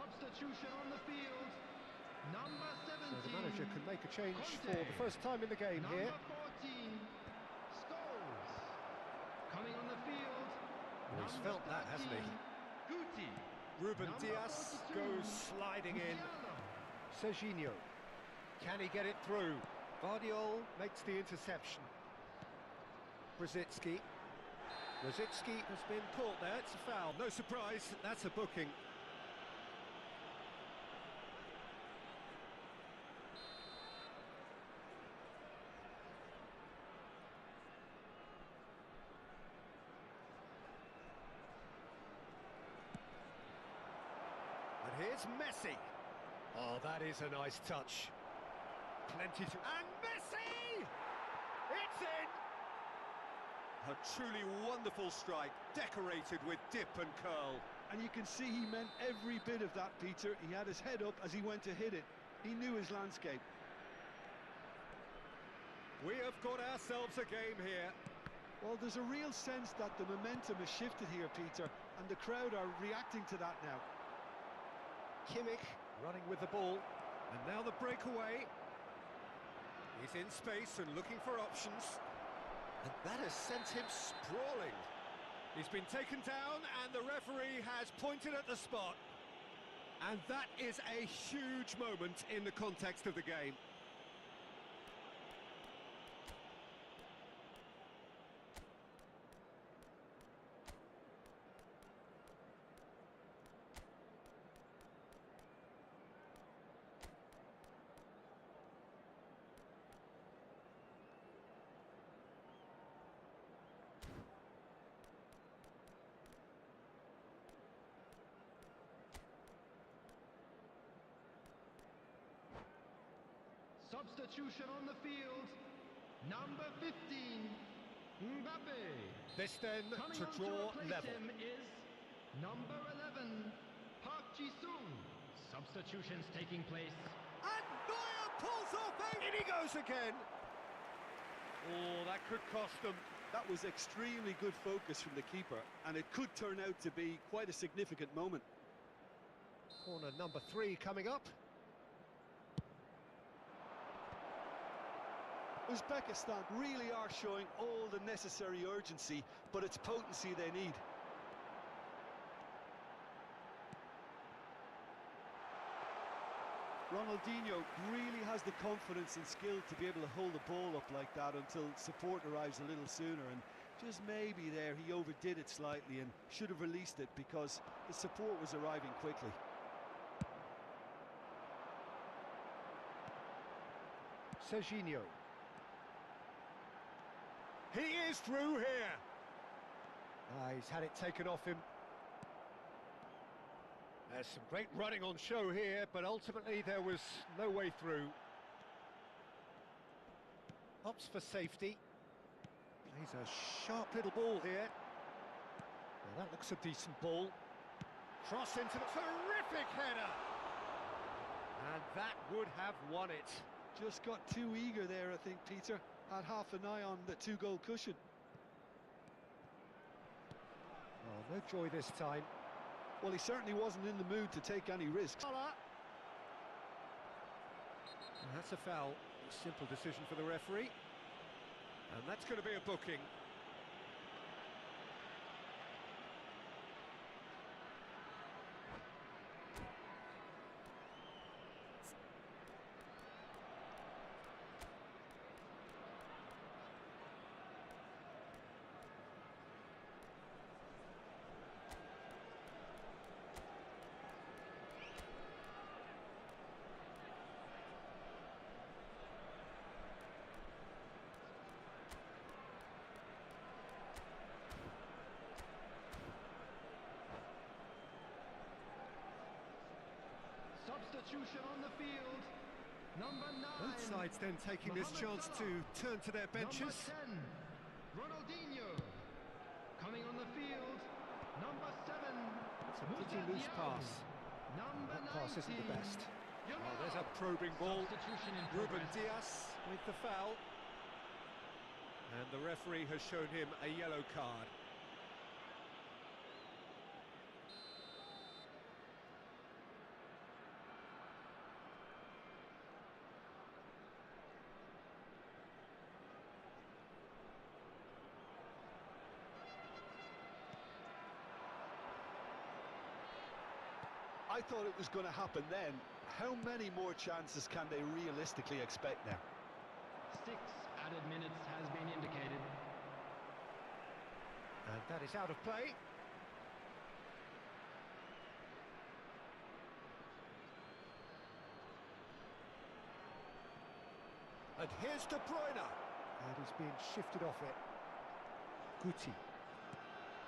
Substitution on the field. Number 17. So the manager can make a change Conte. for the first time in the game here. Number 14. Scholes. Coming on the field. Well, he's felt that, hasn't he? Guti. Ruben Number Dias 42. goes sliding in. Musiala. Serginho. Can he get it through? Vardiol makes the interception. Brzezinski has been caught there, it's a foul. No surprise, that's a booking. And here's Messi. Oh, that is a nice touch. Plenty to... And Messi! It's in! A truly wonderful strike, decorated with dip and curl. And you can see he meant every bit of that, Peter. He had his head up as he went to hit it. He knew his landscape. We have got ourselves a game here. Well, there's a real sense that the momentum has shifted here, Peter, and the crowd are reacting to that now. Kimmich running with the ball, and now the breakaway. He's in space and looking for options. And that has sent him sprawling. He's been taken down and the referee has pointed at the spot. And that is a huge moment in the context of the game. Substitution on the field. Number 15. Mbappe. This then Coming to on draw replace level. him is number 11. Park Ji-sung. Substitutions taking place. And Neuer pulls off in he goes again. Oh, that could cost them. That was extremely good focus from the keeper, and it could turn out to be quite a significant moment. Corner number 3 coming up. Uzbekistan really are showing all the necessary urgency, but it's potency they need. Ronaldinho really has the confidence and skill to be able to hold the ball up like that until support arrives a little sooner, and just maybe there he overdid it slightly and should have released it because the support was arriving quickly. Serginho. He is through here. He's had it taken off him. There's some great running on show here, but ultimately there was no way through. Opts for safety. Plays a sharp little ball here. Well, that looks a decent ball. Cross into the terrific header. And that would have won it. Just got too eager there, I think, Peter. Had half an eye on the 2-goal cushion. Oh, no joy this time. Well, he certainly wasn't in the mood to take any risks. And that's a foul. A simple decision for the referee. And that's going to be a booking. Substitution on the field. Number 9. Both sides then taking this chance to turn to their benches. Number 10. Ronaldinho. Coming on the field. Number 7. It's a pretty loose pass. Number That pass isn't the 19. best. Oh, there's a probing ball. Substitution in Ruben progress. Dias with the foul. And the referee has shown him a yellow card. I thought it was going to happen then. How many more chances can they realistically expect now? 6 added minutes has been indicated. And that is out of play. And here's De Bruyne. And he's being shifted off it. Guti.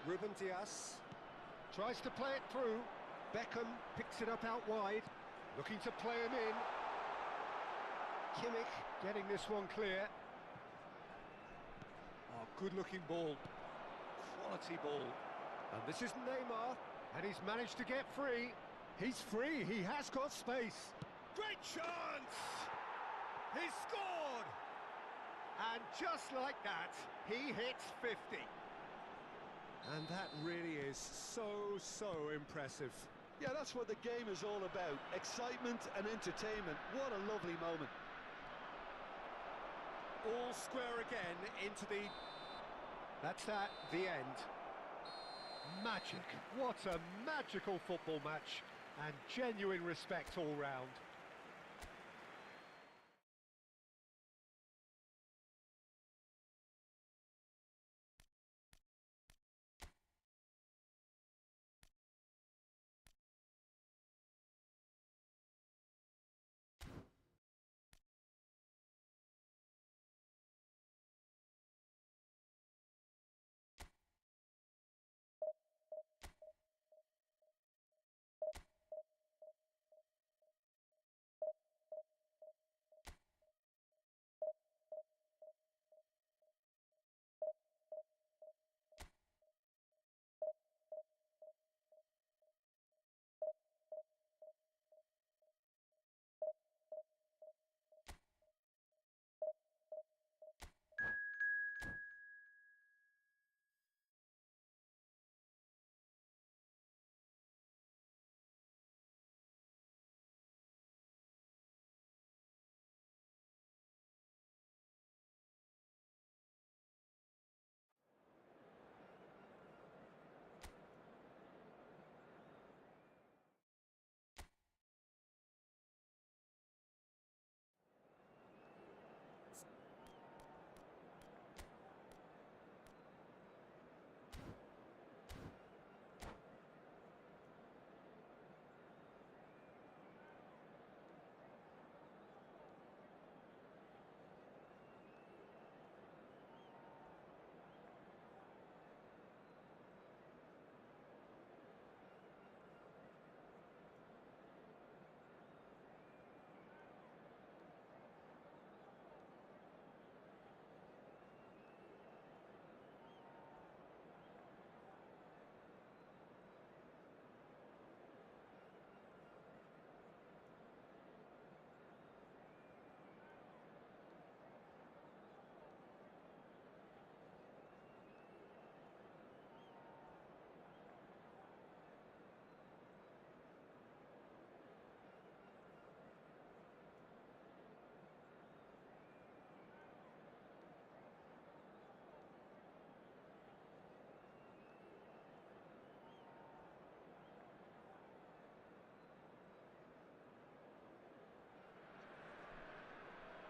Ruben Dias tries to play it through. Beckham picks it up out wide, looking to play him in. Kimmich getting this one clear. Oh, good-looking ball. Quality ball. And this is Neymar, and he's managed to get free. He's free, he has got space. Great chance! He scored! And just like that, he hits 50. And that really is so impressive. Yeah, that's what the game is all about. Excitement and entertainment. What a lovely moment. All square again into the... That's that, the end. Magic. What a magical football match. And genuine respect all round.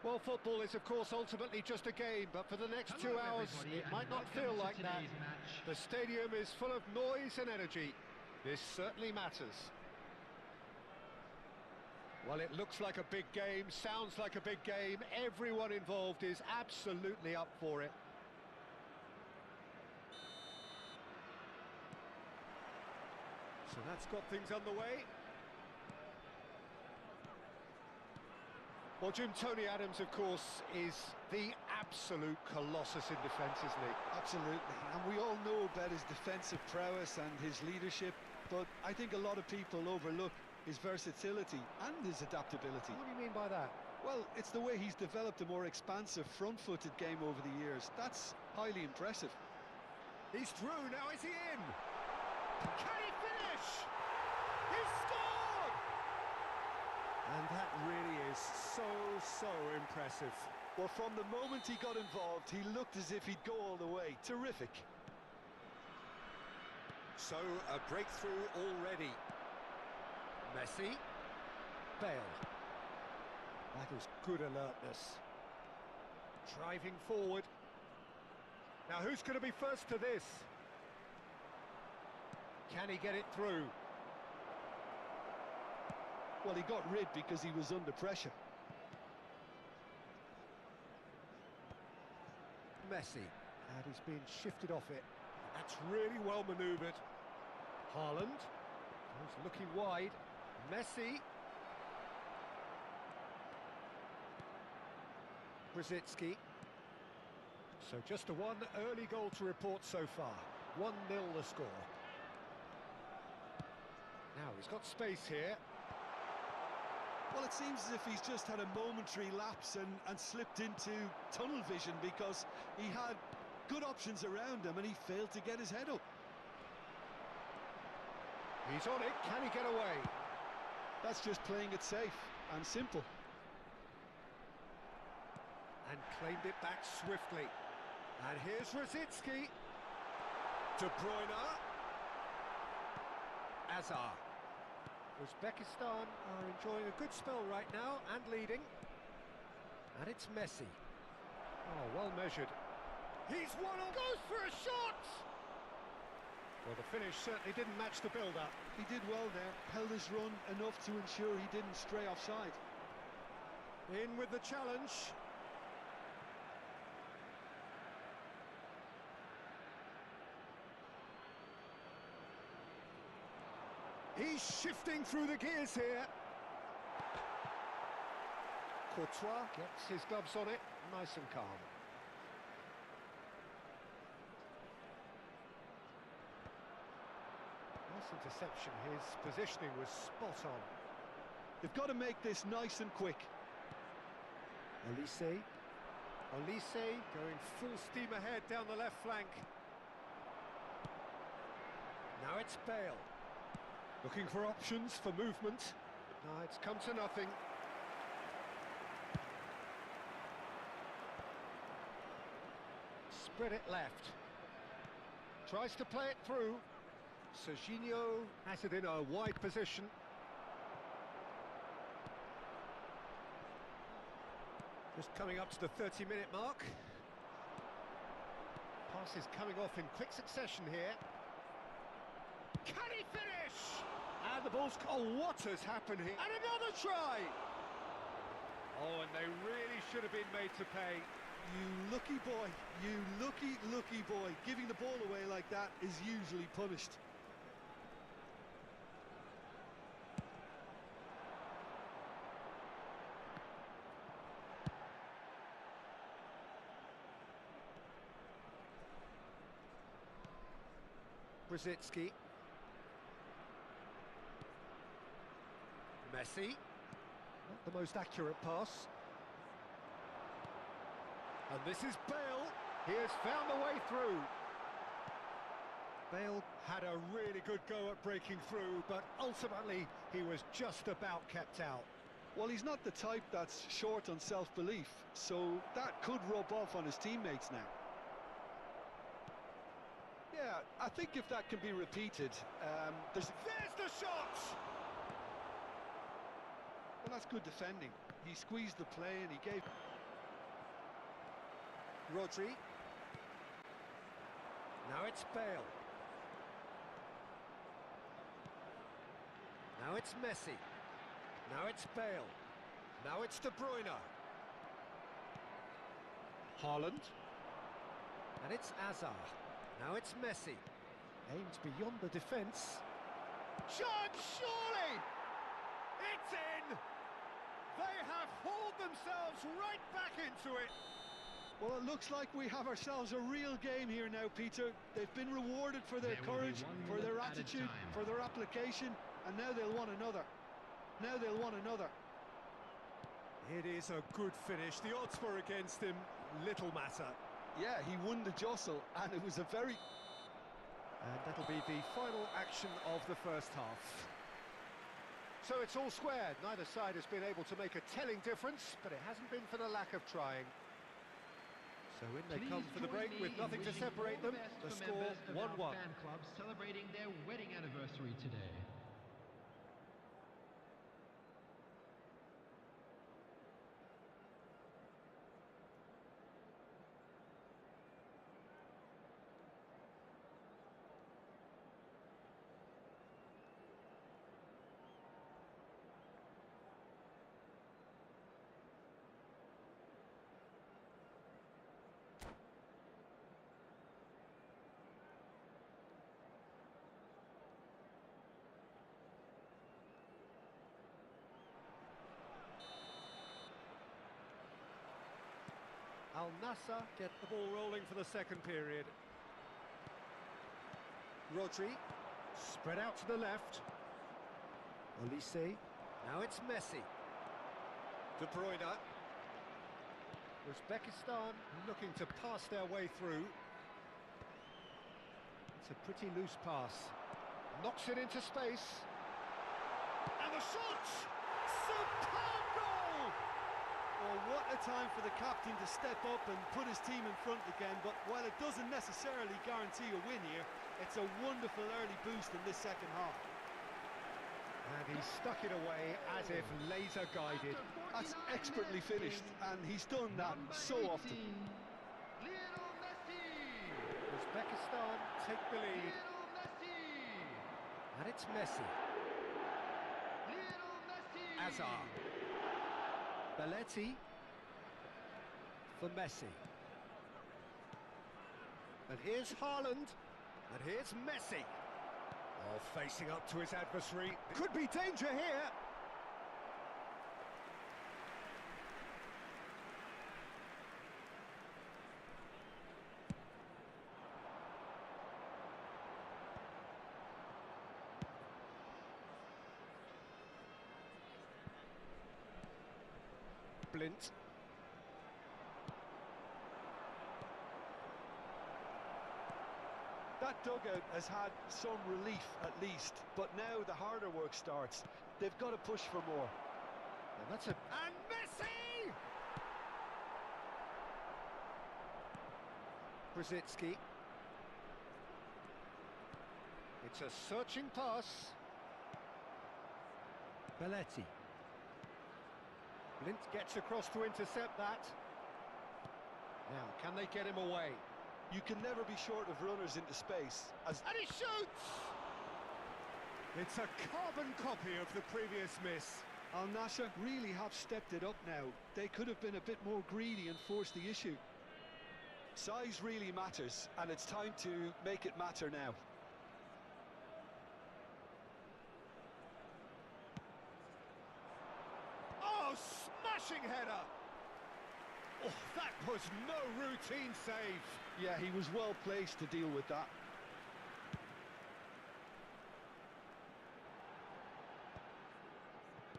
Well, football is, of course, ultimately just a game, but for the next 2 hours, it might not feel like that. The stadium is full of noise and energy. This certainly matters. Well, it looks like a big game, sounds like a big game. Everyone involved is absolutely up for it. So that's got things underway. Well, Jim, Tony Adams, of course, is the absolute colossus in defence, isn't he? Absolutely, and we all know about his defensive prowess and his leadership, but I think a lot of people overlook his versatility and his adaptability. What do you mean by that? Well, it's the way he's developed a more expansive front-footed game over the years. That's highly impressive. He's through, now is he in? Can he finish? He scored! And that really is so impressive. Well, from the moment he got involved, he looked as if he'd go all the way. Terrific. So, a breakthrough already. Messi. Bale. That is good alertness. Driving forward. Now who's going to be first to this? Can he get it through? Well, he got rid because he was under pressure. Messi. And he's been shifted off it. That's really well manoeuvred. Haaland. He's looking wide. Messi. Brzezinski. So just a one early goal to report so far. 1-0 the score. Now he's got space here. Well, it seems as if he's just had a momentary lapse and slipped into tunnel vision because he had good options around him and he failed to get his head up. He's on it. Can he get away? That's just playing it safe and simple. And claimed it back swiftly. And here's Brzezinski. De Bruyne. Azar. Uzbekistan are enjoying a good spell right now and leading. And it's Messi. Oh, well measured. He's one on. Goes for a shot! Well, the finish certainly didn't match the build-up. He did well there, held his run enough to ensure he didn't stray offside. In with the challenge. He's shifting through the gears here. Courtois gets his gloves on it, nice and calm. Nice interception, his positioning was spot on. They've got to make this nice and quick. Olise going full steam ahead down the left flank. Now it's Bale. Looking for options for movement. No, it's come to nothing. Spread it left. Tries to play it through. Serginho has it in a wide position. Just coming up to the 30-minute mark. Pass is coming off in quick succession here. Can he finish? And the ball's... Oh, what has happened here? And another try! Oh, and they really should have been made to pay. You lucky boy, you lucky boy. Giving the ball away like that is usually punished. Brzezinski. Messi. Not the most accurate pass. And this is Bale. He has found the way through. Bale had a really good go at breaking through, but ultimately he was just about kept out. Well, he's not the type that's short on self-belief, so that could rub off on his teammates now. Yeah, I think if that can be repeated, there's the shot! Well, that's good defending. He squeezed the play and he gave... Rodri. Now it's Bale. Now it's Messi. Now it's Bale. Now it's De Bruyne. Haaland. And it's Azar. Now it's Messi. Aims beyond the defence. Shot, surely! It's in! They have hauled themselves right back into it. Well, it looks like we have ourselves a real game here now, Peter. They've been rewarded for their courage, for their attitude, for their application, and now they'll want another. Now they'll want another. It is a good finish. The odds were against him. Little matter. Yeah, he won the jostle, and it was a very... And that'll be the final action of the first half. So it's all squared. Neither side has been able to make a telling difference, but it hasn't been for the lack of trying. So in they come for the break with nothing to separate them. The score 1-1. Fan club celebrating their wedding anniversary today. Al Nassr get the ball rolling for the second period. Rodri, spread out to the left. Olise, now it's Messi. De Bruyne. Uzbekistan looking to pass their way through. It's a pretty loose pass. Knocks it into space. And the shot! Superb goal! Well, what a time for the captain to step up and put his team in front again, but while it doesn't necessarily guarantee a win here, it's a wonderful early boost in this second half. And he stuck it away as if laser guided. That's expertly finished, and he's done that so often. Uzbekistan take the lead. And it's Messi. Azar. Belletti. For Messi. And here's Haaland. And here's Messi. Oh, facing up to his adversary. Could be danger here. Blint. That dugout has had some relief at least, but now the harder work starts. They've got to push for more. And that's a... And Messi! Brzezinski. It's a searching pass. Belletti. Blint gets across to intercept that. Now, can they get him away? You can never be short of runners into space. And he shoots! It's a carbon copy of the previous miss. Al Nassr really have stepped it up now. They could have been a bit more greedy and forced the issue. Size really matters, and it's time to make it matter now. Oh, smashing header! Oh, that was no routine save. Yeah, he was well placed to deal with that.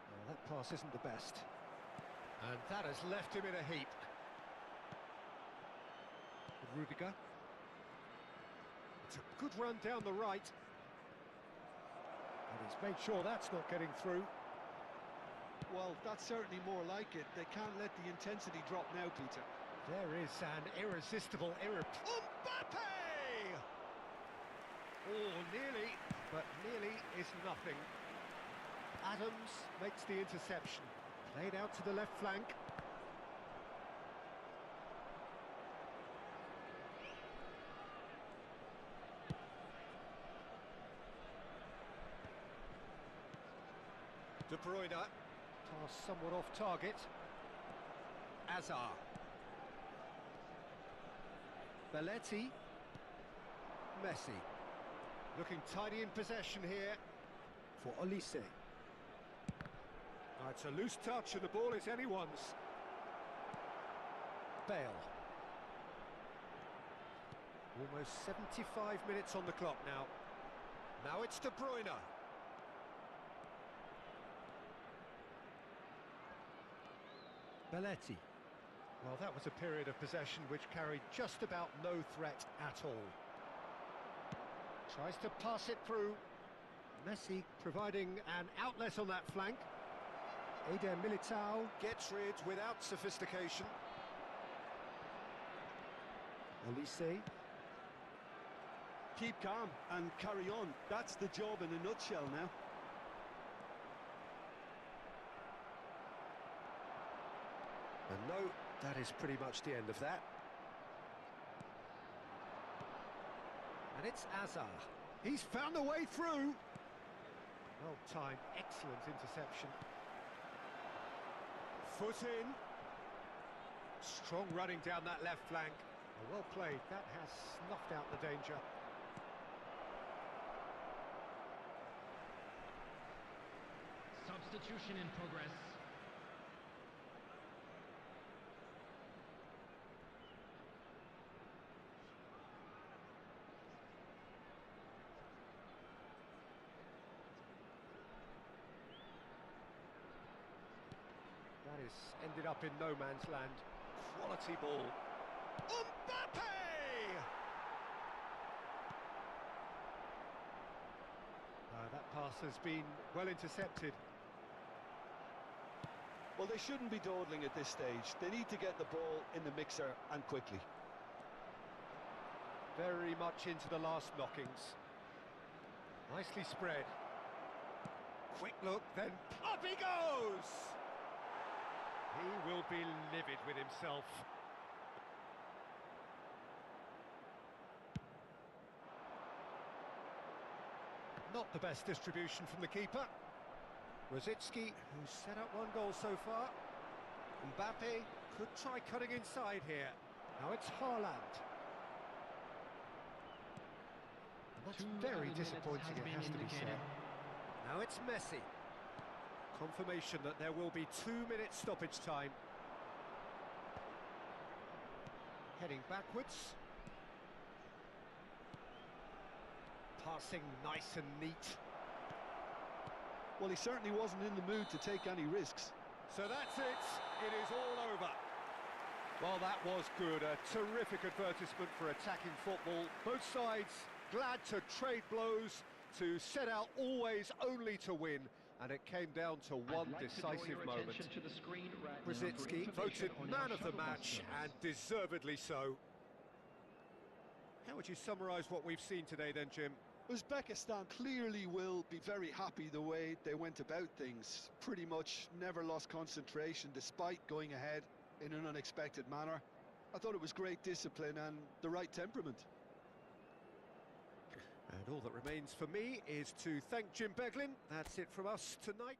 Well, that pass isn't the best. And that has left him in a heap. Rudiger. It's a good run down the right. And he's made sure that's not getting through. Well, that's certainly more like it. They can't let the intensity drop now, Peter. There is an irresistible Mbappe! Oh, nearly, but nearly is nothing. Adams makes the interception. Played out to the left flank. De Bruyne. Pass somewhat off target. Azar. Belletti. Messi. Looking tidy in possession here for Olise. Oh, it's a loose touch and the ball is anyone's. Bale. Almost 75 minutes on the clock now. Now it's De Bruyne. Belletti. Well, that was a period of possession which carried just about no threat at all. Tries to pass it through. Messi providing an outlet on that flank. Eder Militao gets rid without sophistication. Olise. Keep calm and carry on. That's the job in a nutshell now. And no, that is pretty much the end of that. And it's Azar. He's found a way through. Well timed, excellent interception. Foot in. Strong running down that left flank. Well played, that has snuffed out the danger. Substitution in progress. ended up in no man's land. Quality ball. Mbappe! That pass has been well intercepted. Well, they shouldn't be dawdling at this stage. They need to get the ball in the mixer and quickly. Very much into the last knockings. Nicely spread. Quick look, then up he goes! He will be livid with himself. Not the best distribution from the keeper. Rosicki, who's set up one goal so far. Mbappe could try cutting inside here. Now it's Haaland. That's very disappointing, it has to be said. Now it's Messi. Confirmation that there will be 2 minutes stoppage time. Heading backwards. Passing nice and neat. Well, he certainly wasn't in the mood to take any risks. So that's it. It is all over. Well, that was good. A terrific advertisement for attacking football. Both sides glad to trade blows, to set out always only to win, and it came down to one decisive moment. Rosicki voted man of the match, and deservedly so. How would you summarise what we've seen today then, Jim? Uzbekistan clearly will be very happy the way they went about things. Pretty much never lost concentration despite going ahead in an unexpected manner. I thought it was great discipline and the right temperament. And all that remains for me is to thank Jim Beglin. That's it from us tonight.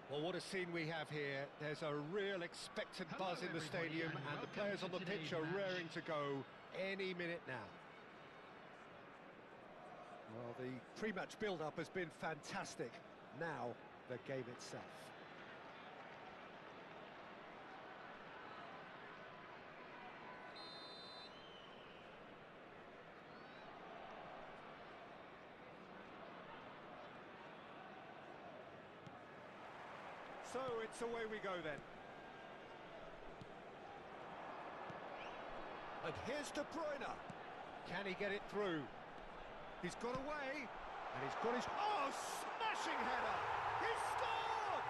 Well, what a scene we have here. There's a real expectant buzz in the stadium, and the players on the pitch are raring to go any minute now. Well, the pre-match build-up has been fantastic. Now, the game itself. So it's away we go then. And here's De Bruyne. Can he get it through? He's got away, and he's got his... Oh, smashing header! He scored!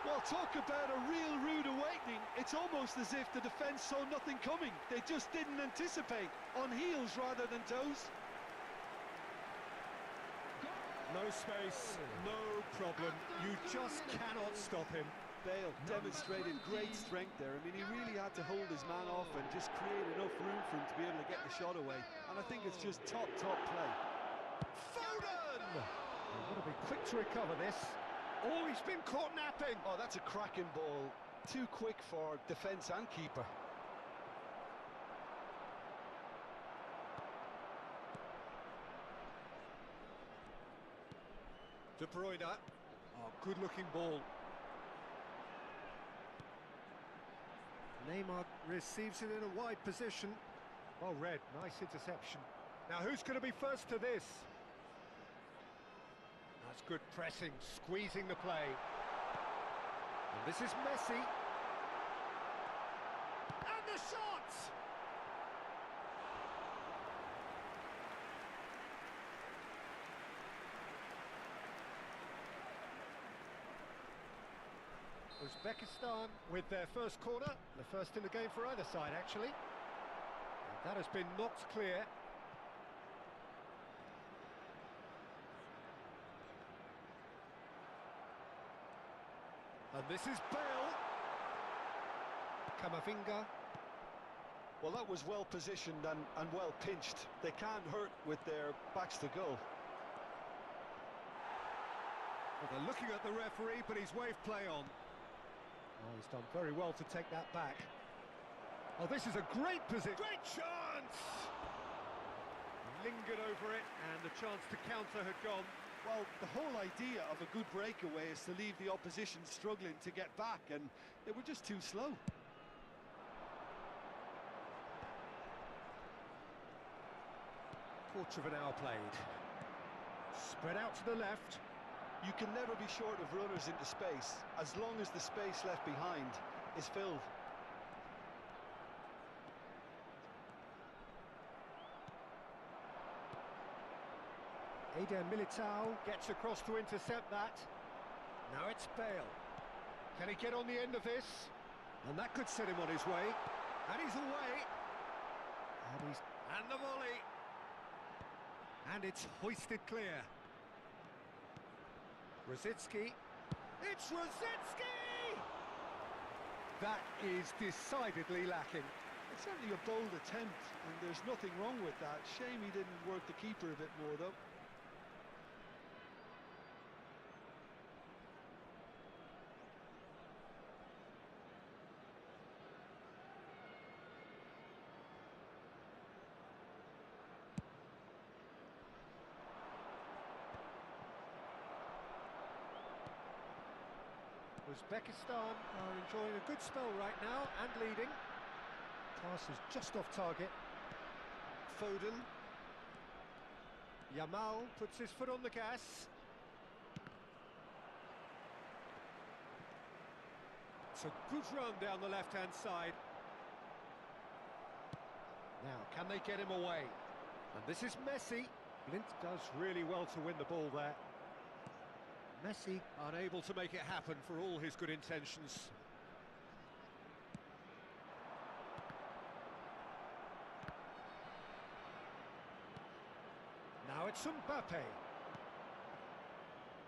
Well, talk about a real rude awakening. It's almost as if the defence saw nothing coming. They just didn't anticipate. On heels rather than toes. No space, no problem. You just cannot stop him. Bale demonstrated great strength there. I mean, he really had to hold his man off and just create enough room for him to be able to get the shot away. And I think it's just top play. Foden! quick to recover this. Oh, he's been caught napping. Oh, that's a cracking ball. Too quick for defence and keeper. De Bruyne. Oh, good-looking ball. Neymar receives it in a wide position. Well read, nice interception. Now who's going to be first to this? That's good pressing, squeezing the play. And this is Messi. And the shot! Uzbekistan with their first corner, the first in the game for either side actually. And that has been knocked clear. And this is Bale. Camavinga. Well, that was well positioned and well pinched. They can't hurt with their backs to goal. Well, they're looking at the referee, but he's waved play on. Oh, he's done very well to take that back. Oh, this is a great position. Great chance! Lingered over it, and the chance to counter had gone. Well, the whole idea of a good breakaway is to leave the opposition struggling to get back, and they were just too slow. Quarter of an hour played. Spread out to the left. You can never be short of runners into space, as long as the space left behind is filled. Eder Militao gets across to intercept that. Now it's Bale. Can he get on the end of this? And that could set him on his way. And he's away. And the volley. And it's hoisted clear. Rosicki. It's Rosicki! That is decidedly lacking. It's certainly a bold attempt, and there's nothing wrong with that. Shame he didn't work the keeper a bit more, though. Uzbekistan are enjoying a good spell right now and leading. Pass is just off target. Foden. Yamal puts his foot on the gas. It's a good run down the left-hand side. Now, can they get him away? And this is Messi. Blind does really well to win the ball there. Messi unable to make it happen for all his good intentions. Now it's Mbappe.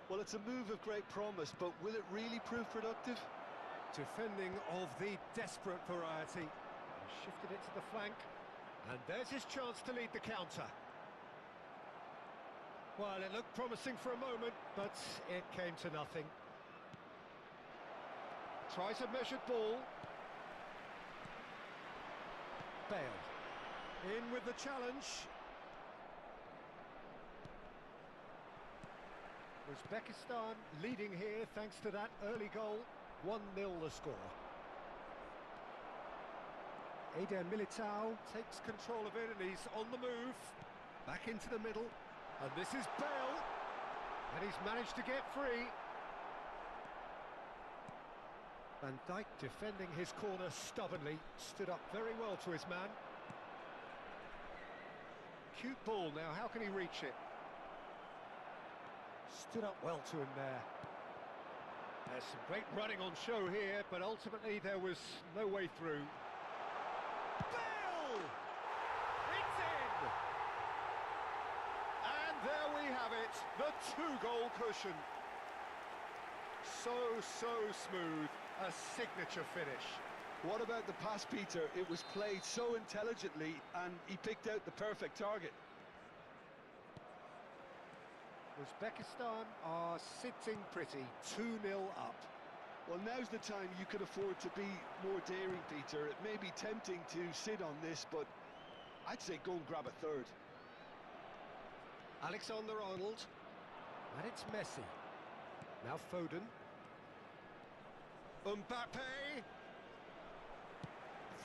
Well, it's a move of great promise, but will it really prove productive? Defending of the desperate variety. Shifted it to the flank. And there's his chance to lead the counter. Well, it looked promising for a moment, but it came to nothing. Tries a measured ball. Bale. In with the challenge. Uzbekistan leading here thanks to that early goal. 1-0 the score. Eder Militao takes control of it and he's on the move. Back into the middle. And this is Bale, and he's managed to get free. Van Dijk defending his corner stubbornly, stood up very well to his man. Cute ball now, how can he reach it? Stood up well to him there. There's some great running on show here, but ultimately there was no way through. Bale! It's in! There we have it, the two-goal cushion. So smooth, a signature finish. What about the pass, Peter? It was played so intelligently and he picked out the perfect target. Uzbekistan are sitting pretty, 2-0 up. Well, now's the time you could afford to be more daring, Peter. It may be tempting to sit on this, but I'd say go and grab a third. Alexander-Arnold. And it's Messi. Now Foden. Mbappe.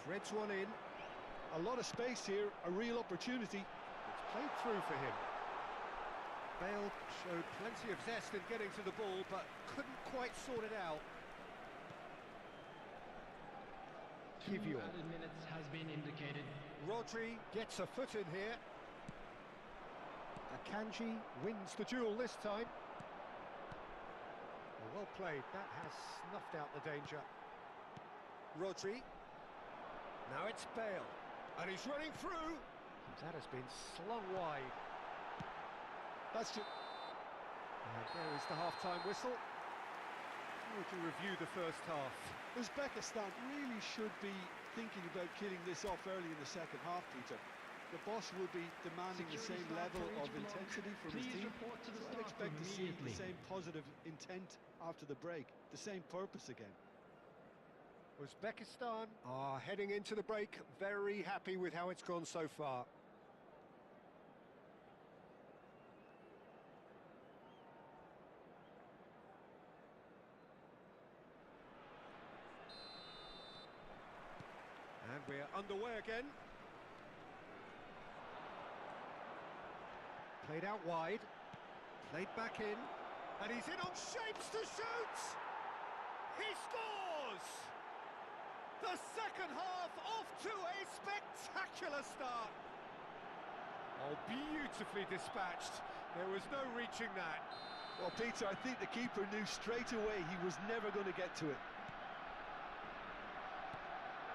Threads one in. A lot of space here, a real opportunity. It's played through for him. Bale showed plenty of zest in getting to the ball, but couldn't quite sort it out. Two added minutes has been indicated. Rodri gets a foot in here. Akanji wins the duel this time. Well played, that has snuffed out the danger. Rodri. Now it's Bale. And he's running through. That has been slung wide. That's just... And there is the half-time whistle. We can review the first half. Uzbekistan really should be thinking about killing this off early in the second half, Peter. The boss will be demanding the same level of intensity from his team. So I'd expect to see the same positive intent after the break, the same purpose again. Uzbekistan are heading into the break very happy with how it's gone so far. And we're underway again. Played out wide, played back in, and he's in on shapes to shoot! He scores! The second half off to a spectacular start. Oh, beautifully dispatched. There was no reaching that. Well, Peter, I think the keeper knew straight away he was never going to get to it.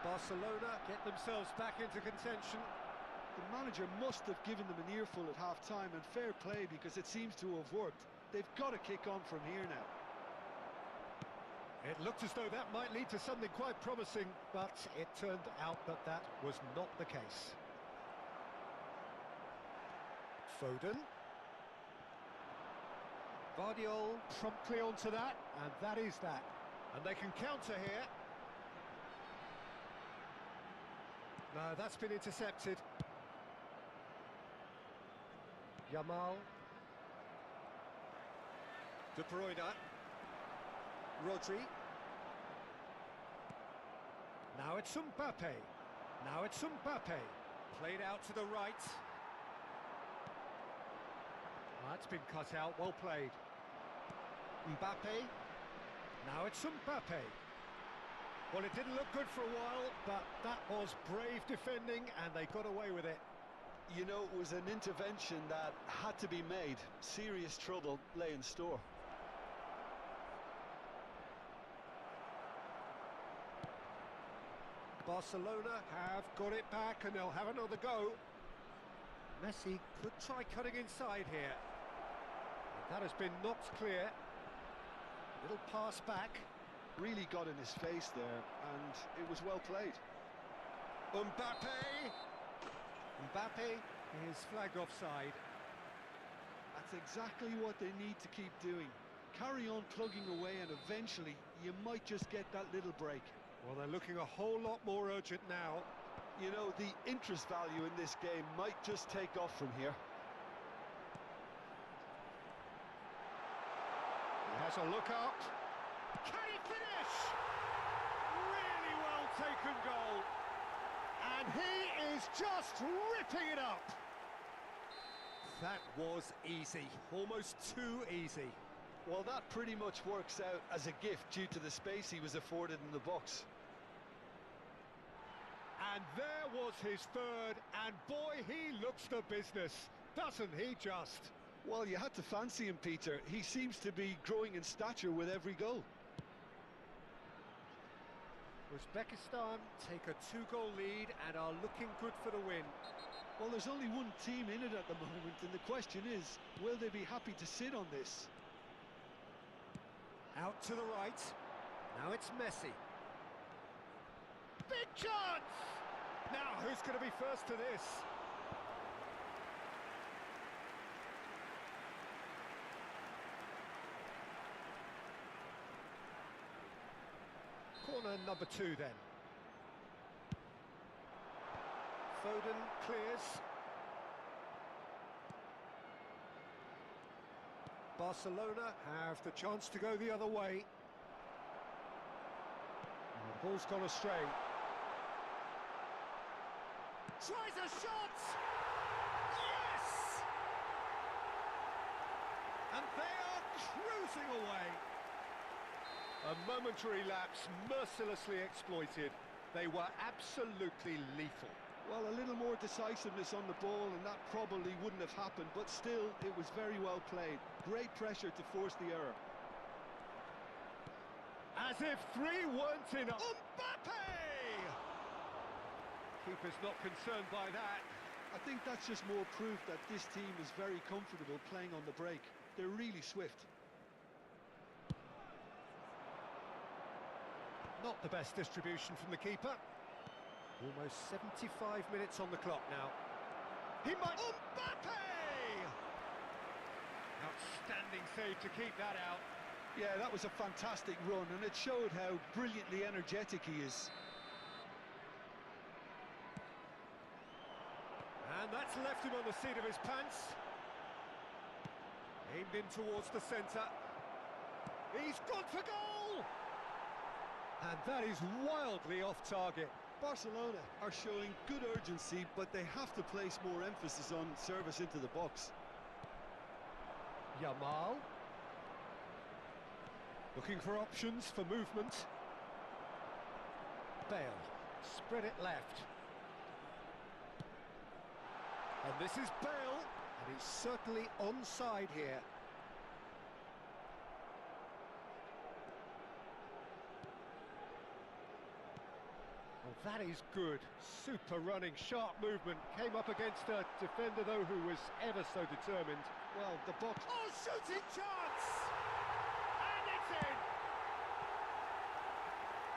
Barcelona get themselves back into contention. The manager must have given them an earful at half-time, and fair play because it seems to have worked. They've got to kick on from here now. It looked as though that might lead to something quite promising, but it turned out that that was not the case. Foden. Vardiol promptly onto that, and that is that. And they can counter here. No, that's been intercepted. Yamal. De Bruyne. Rodri. Now it's Mbappe. Now it's Mbappe. Played out to the right. That's been cut out, well played. Mbappe. Now it's Mbappe. Well, it didn't look good for a while, but that was brave defending, and they got away with it. You know, it was an intervention that had to be made. Serious trouble lay in store. Barcelona have got it back, and they'll have another go. Messi could try cutting inside here. That has been knocked clear. Little pass back. Really got in his face there, and it was well played. Mbappe! Mbappe is flagged offside. That's exactly what they need to keep doing. Carry on plugging away, and eventually you might just get that little break. Well, they're looking a whole lot more urgent now. You know, the interest value in this game might just take off from here. He has a look up. Can he finish? Really well taken goal. And he is just ripping it up. That was easy, almost too easy. Well, that pretty much works out as a gift due to the space he was afforded in the box. And there was his third, and boy, he looks the business, doesn't he just? Well, you had to fancy him, Peter. He seems to be growing in stature with every goal. Uzbekistan take a 2-goal lead and are looking good for the win. Well, there's only one team in it at the moment, and the question is, will they be happy to sit on this? Out to the right. Now it's Messi. Big chance! Now, who's going to be first to this? Corner number 2 then. Foden clears. Barcelona have the chance to go the other way. And the ball's gone astray. Tries a shot! Yes! And they are cruising away. A momentary lapse mercilessly exploited. They were absolutely lethal. Well, a little more decisiveness on the ball and that probably wouldn't have happened, but still, it was very well played. Great pressure to force the error. As if 3 weren't enough. Mbappe! Keeper's not concerned by that. I think that's just more proof that this team is very comfortable playing on the break. They're really swift. Not the best distribution from the keeper. Almost 75 minutes on the clock now. He might... Mbappe! Outstanding save to keep that out. Yeah, that was a fantastic run, and it showed how brilliantly energetic he is. And that's left him on the seat of his pants. Aimed in towards the centre. He's gone for goal! And that is wildly off target. Barcelona are showing good urgency, but they have to place more emphasis on service into the box. Yamal. Looking for options for movement. Bale. Spread it left. And this is Bale, and he's certainly onside here. Well, that is good. Super running, sharp movement. Came up against a defender, though, who was ever so determined. Well, the box... Oh, shooting chance! And it's in!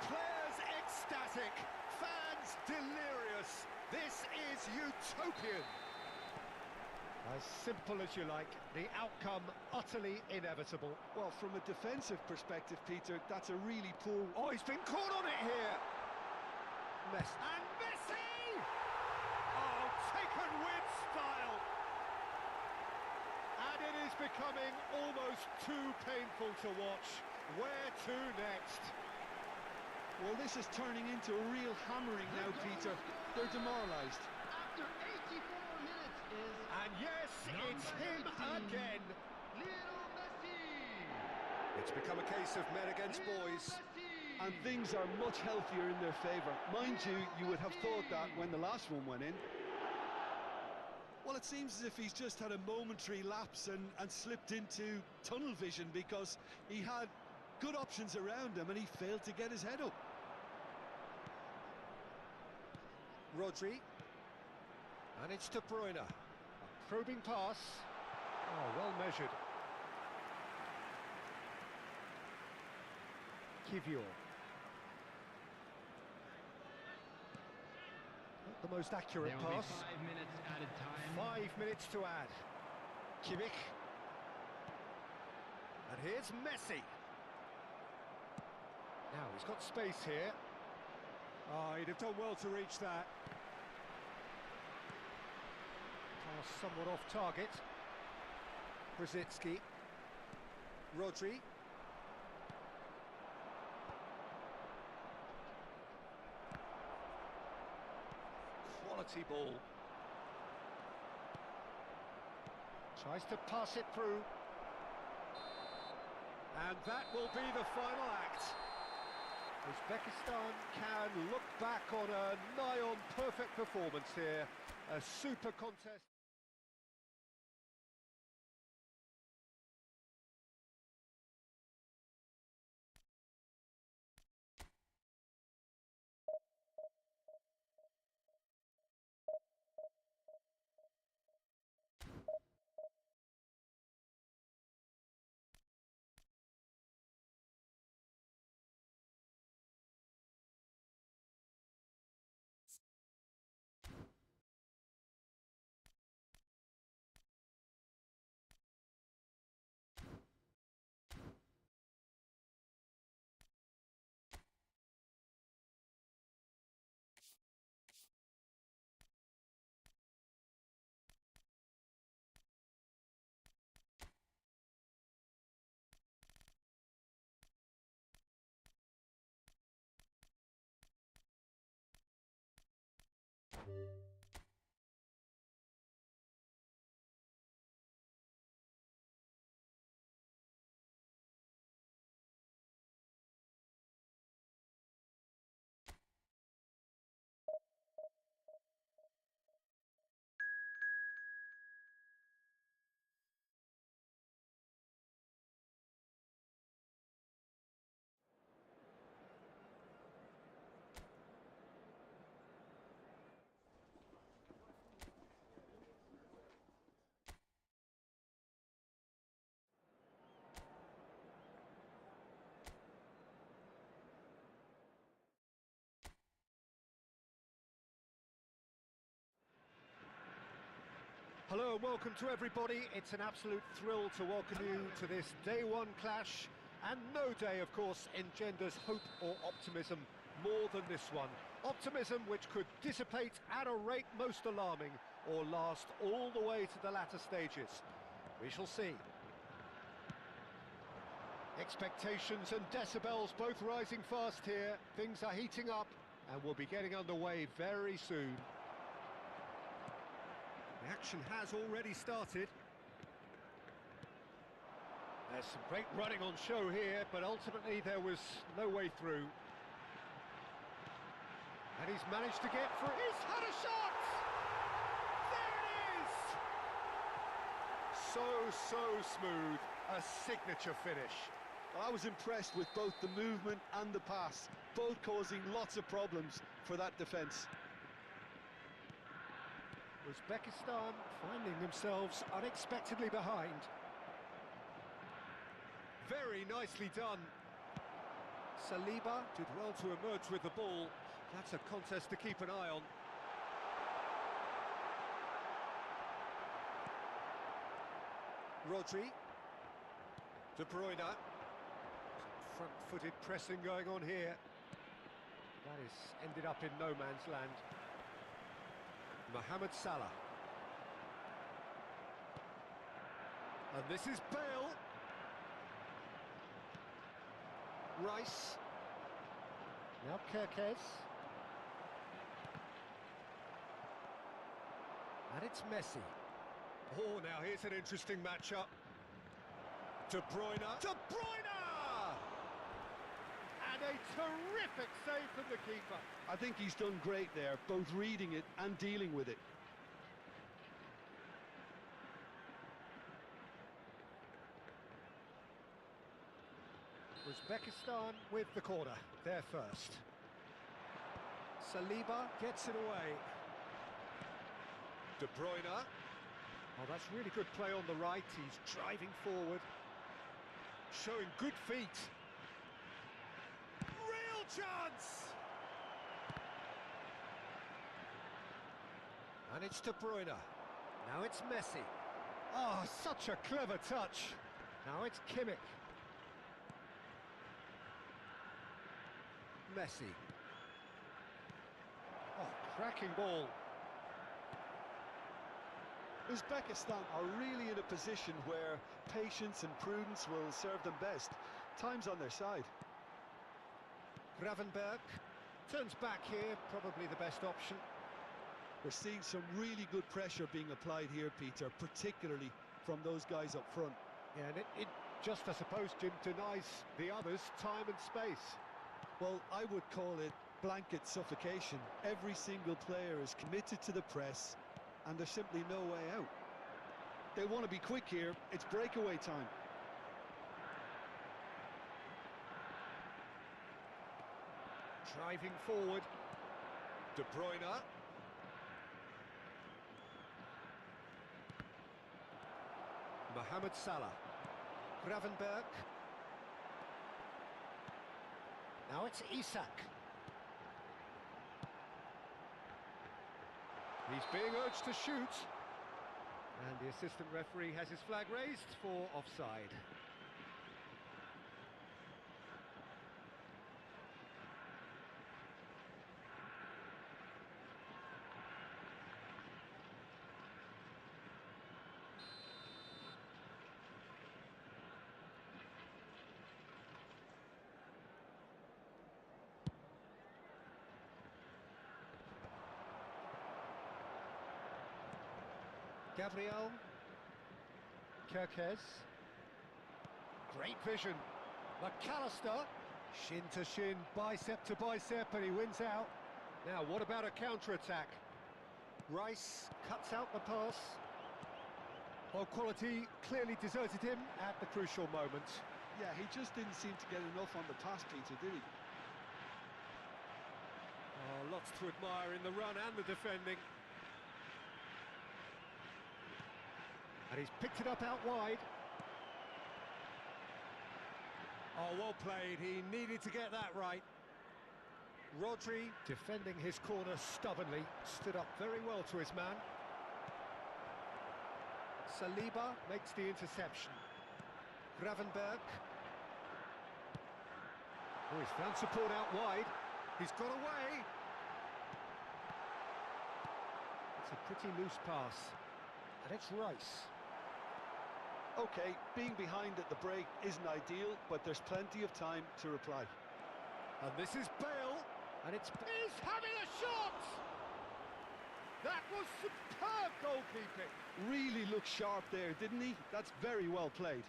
Players ecstatic, fans delirious. This is utopian. As simple as you like, the outcome utterly inevitable. Well, from a defensive perspective, Peter, that's a really poor... Oh, he's been caught on it here! Messi. And Messi! Oh, taken with style! And it is becoming almost too painful to watch. Where to next? Well, this is turning into a real hammering now, Peter. They're demoralised. After 84 minutes is... And yes, it's him again. Lionel Messi! It's become a case of men against boys. And things are much healthier in their favour. Mind you, you would have thought that when the last one went in. Well, it seems as if he's just had a momentary lapse and slipped into tunnel vision, because he had good options around him and he failed to get his head up. Rodri. And it's De Bruyne. A probing pass. Oh, well measured. Kivior. Not the most accurate There will pass. be 5 minutes added time. 5 minutes to add. Kimmich. And here's Messi. Now, he's got space here. Oh, he'd have done well to reach that. Pass somewhat off target. Brzezinski. Rodri. Quality ball. Tries to pass it through. And that will be the final act. Uzbekistan can look back on a nigh-on perfect performance here. A super contest. Hello and welcome to everybody. It's an absolute thrill to welcome you to this day one clash, and no day, of course, engenders hope or optimism more than this one. Optimism which could dissipate at a rate most alarming or last all the way to the latter stages. We shall see. Expectations and decibels both rising fast here. Things are heating up and we'll be getting underway very soon. The action has already started. There's some great running on show here, but ultimately there was no way through. And he's managed to get through. He's had a shot! There it is! So smooth. A signature finish. I was impressed with both the movement and the pass, both causing lots of problems for that defence. Uzbekistan finding themselves unexpectedly behind. Very nicely done. Saliba did well to emerge with the ball. That's a contest to keep an eye on. Rodri. De Bruyne. Front-footed pressing going on here. That is ended up in no man's land. Mohamed Salah. And this is Bale. Rice. Now Kirkez. And it's Messi. Oh, now here's an interesting matchup. De Bruyne. De Bruyne! And a terrific save from the keeper. I think he's done great there, both reading it and dealing with it. Uzbekistan with the corner, there first. Saliba gets it away. De Bruyne. Oh, that's really good play on the right. He's driving forward. Showing good feet. Real chance! And it's De Bruyne. Now it's Messi. Oh, such a clever touch. Now it's Kimmich. Messi. Oh, cracking ball. Uzbekistan are really in a position where patience and prudence will serve them best. Time's on their side. Gravenberg turns back here, probably the best option. We're seeing some really good pressure being applied here, Peter, particularly from those guys up front. Yeah, and it just, I suppose, Jim, denies the others time and space. Well, I would call it blanket suffocation. Every single player is committed to the press, and there's simply no way out. They want to be quick here. It's breakaway time. Driving forward. De Bruyne. Mohamed Salah. Gravenberg. Now it's Isak. He's being urged to shoot. And the assistant referee has his flag raised for offside. Gabriel. Kirkez. Great vision. McAllister. Shin to shin, bicep to bicep, and he wins out. Now, what about a counter-attack? Rice cuts out the pass. Well, quality clearly deserted him at the crucial moment. Yeah, he just didn't seem to get enough on the pass, Peter, did he? Oh, lots to admire in the run and the defending. And he's picked it up out wide. Oh, well played. He needed to get that right. Rodri, defending his corner stubbornly, stood up very well to his man. Saliba makes the interception. Gravenberg. Oh, he's found support out wide. He's got away. It's a pretty loose pass. And it's Rice. Okay, being behind at the break isn't ideal, but there's plenty of time to reply. And this is Bale. And he's having a shot! That was superb goalkeeping. Really looked sharp there, didn't he? That's very well played.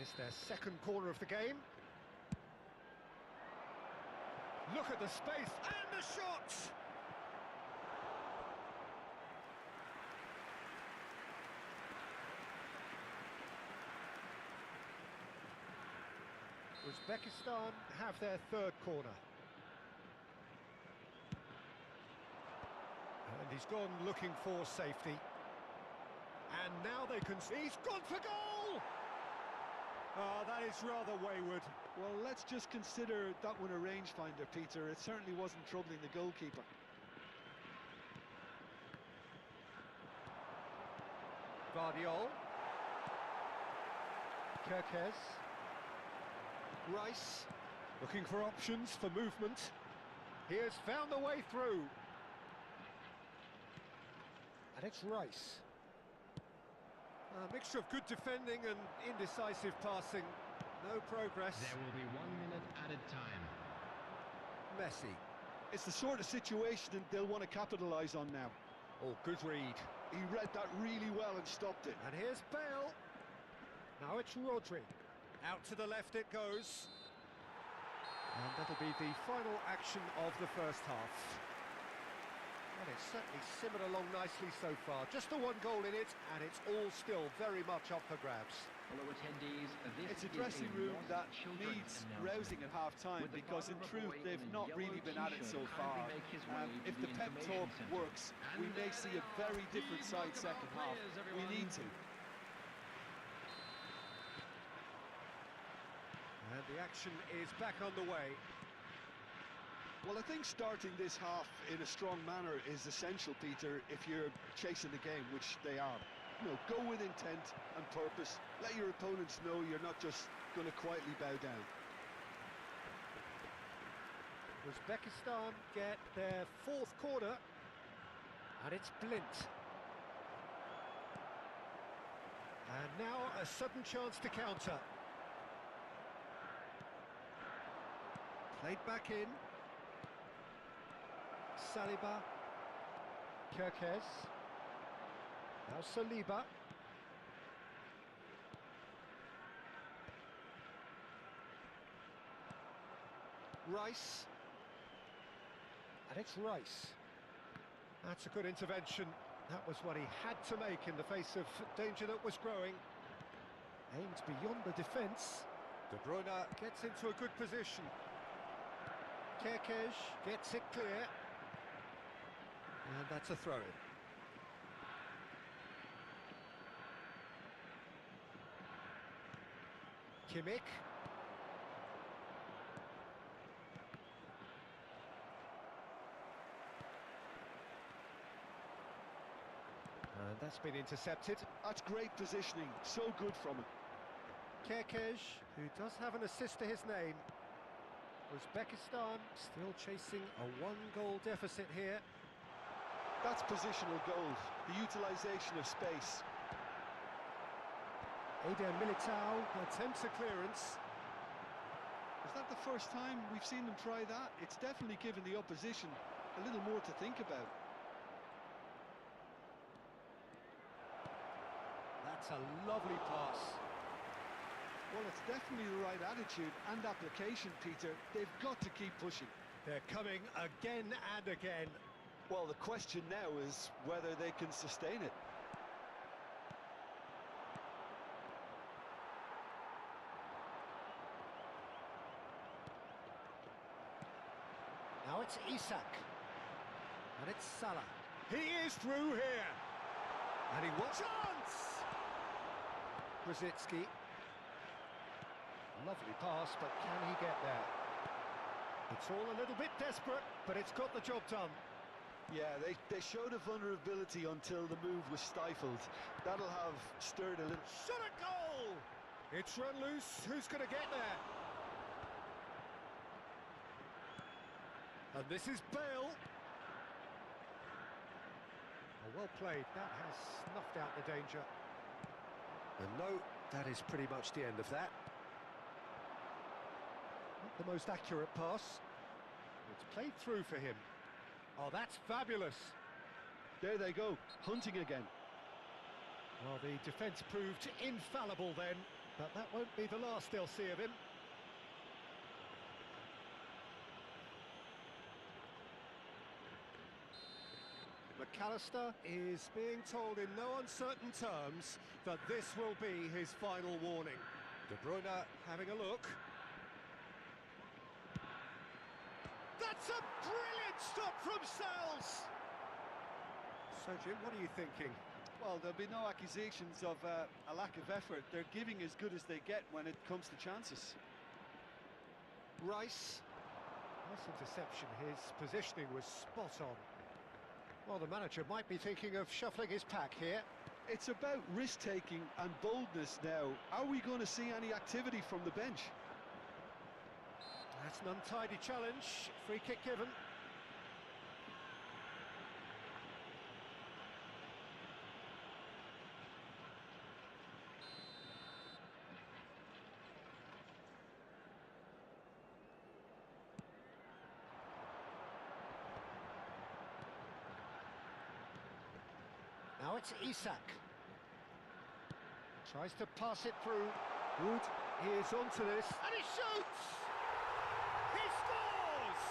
It's their second corner of the game. Look at the space and the shot! Uzbekistan have their third corner. And he's gone looking for safety. And now they can see he's gone for goal! Oh, that is rather wayward. Well, let's just consider that one a rangefinder, Peter. It certainly wasn't troubling the goalkeeper. Vardiol. Kerkez. Rice. Looking for options for movement. He has found the way through. And it's Rice. A mixture of good defending and indecisive passing. No progress. There will be 1 minute added time. Messi. It's the sort of situation they'll want to capitalise on now. Oh, good read. He read that really well and stopped it. And here's Bale. Now it's Rodri. Out to the left it goes. And that'll be the final action of the first half. And it's certainly simmered along nicely so far. Just the one goal in it, and it's all still very much up for grabs. Hello attendees, It's a dressing room that needs rousing at half-time because in truth they've not really been at it so far. If the pep talk works, we may see a very different side second half. We need to. And the action is back underway. Well, I think starting this half in a strong manner is essential, Peter, if you're chasing the game, which they are. You know, go with intent and purpose. Let your opponents know you're not just going to quietly bow down. Uzbekistan get their fourth corner, and it's Blint. And now a sudden chance to counter. Played back in. Saliba. Kerkez. Now Saliba. Rice. And it's Rice. That's a good intervention. That was what he had to make in the face of danger that was growing. Aimed beyond the defence. De Bruyne gets into a good position. Kerkez gets it clear. And that's a throw-in. Kimmich. And that's been intercepted. That's great positioning, so good from him. Kerkez, who does have an assist to his name. Uzbekistan still chasing a one-goal deficit here. That's positional goals, the utilisation of space. Eder Militao attempts a clearance. Is that the first time we've seen them try that? It's definitely given the opposition a little more to think about. That's a lovely pass. Well, it's definitely the right attitude and application, Peter. They've got to keep pushing. They're coming again and again. Well, the question now is whether they can sustain it. Now it's Isak. And it's Salah. He is through here. And he wants chance! Brzezinski. Lovely pass, but can he get there? It's all a little bit desperate, but it's got the job done. Yeah, they showed a vulnerability until the move was stifled. That'll have stirred a little. Shot at goal! It's run loose. Who's going to get there? And this is Bale. Oh, well played. That has snuffed out the danger. And no, that is pretty much the end of that. Not the most accurate pass. It's played through for him. Oh, that's fabulous. There they go, hunting again. Well, the defence proved infallible then, but that won't be the last they'll see of him. McAllister is being told in no uncertain terms that this will be his final warning. De Bruyne having a look. That's a brilliant stop from Sells! So, Jim, what are you thinking? Well, there'll be no accusations of a lack of effort. They're giving as good as they get when it comes to chances. Rice. Nice interception. His positioning was spot on. Well, the manager might be thinking of shuffling his pack here. It's about risk-taking and boldness now. Are we going to see any activity from the bench? That's an untidy challenge. Free kick given. Now it's Isak. Tries to pass it through. Wood is onto this. And he shoots! He scores!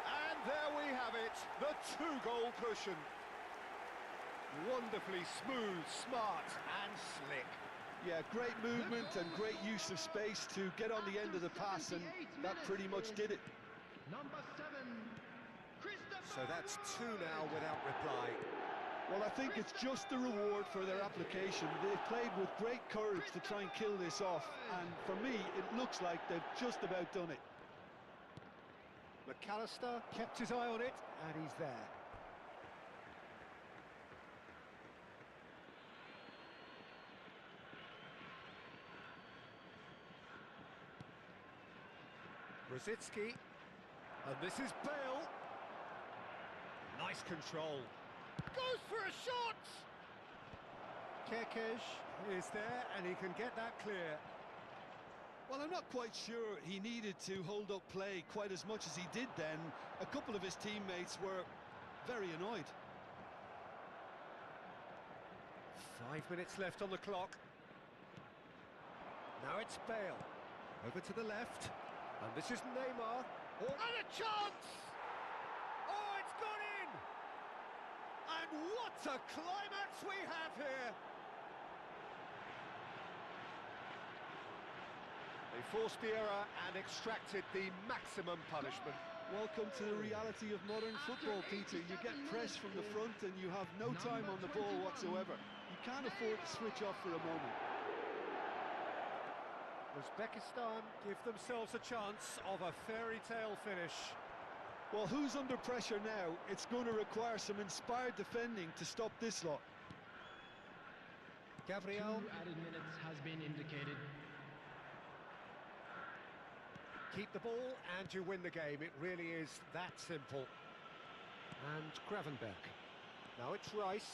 And there we have it, the two-goal cushion. Wonderfully smooth, smart and slick. Yeah, great movement and great use of space to get on the end of the pass, and that pretty much did it. Number 7, So that's two now without reply. Well, I think it's just the reward for their application. They've played with great courage to try and kill this off, and for me, it looks like they've just about done it. McAllister kept his eye on it, and he's there. Rosicki, and this is Bale. Nice control. Goes for a shot! Kekes is there, and he can get that clear. Well, I'm not quite sure he needed to hold up play quite as much as he did then. A couple of his teammates were very annoyed. 5 minutes left on the clock. Now it's Bale. Over to the left. And this is Neymar. Oh, and a chance! Oh, it's gone in! And what a climax we have here! They forced the error and extracted the maximum punishment. Welcome to the reality of modern football, Peter. You get pressed from the front and you have no time on the ball whatsoever. You can't afford to switch off for a moment. Uzbekistan give themselves a chance of a fairy tale finish. Well, who's under pressure now? It's going to require some inspired defending to stop this lot. Gabriel. 2 added minutes has been indicated. Keep the ball and you win the game. It really is that simple. And Gravenberg. Now it's Rice.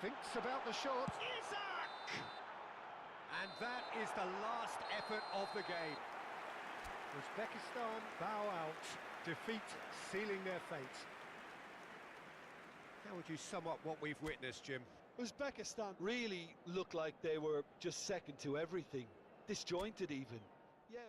Thinks about the shot. Isak! And that is the last effort of the game. Uzbekistan bow out. Defeat sealing their fate. How would you sum up what we've witnessed, Jim? Uzbekistan really looked like they were just second to everything. Disjointed even. Yeah.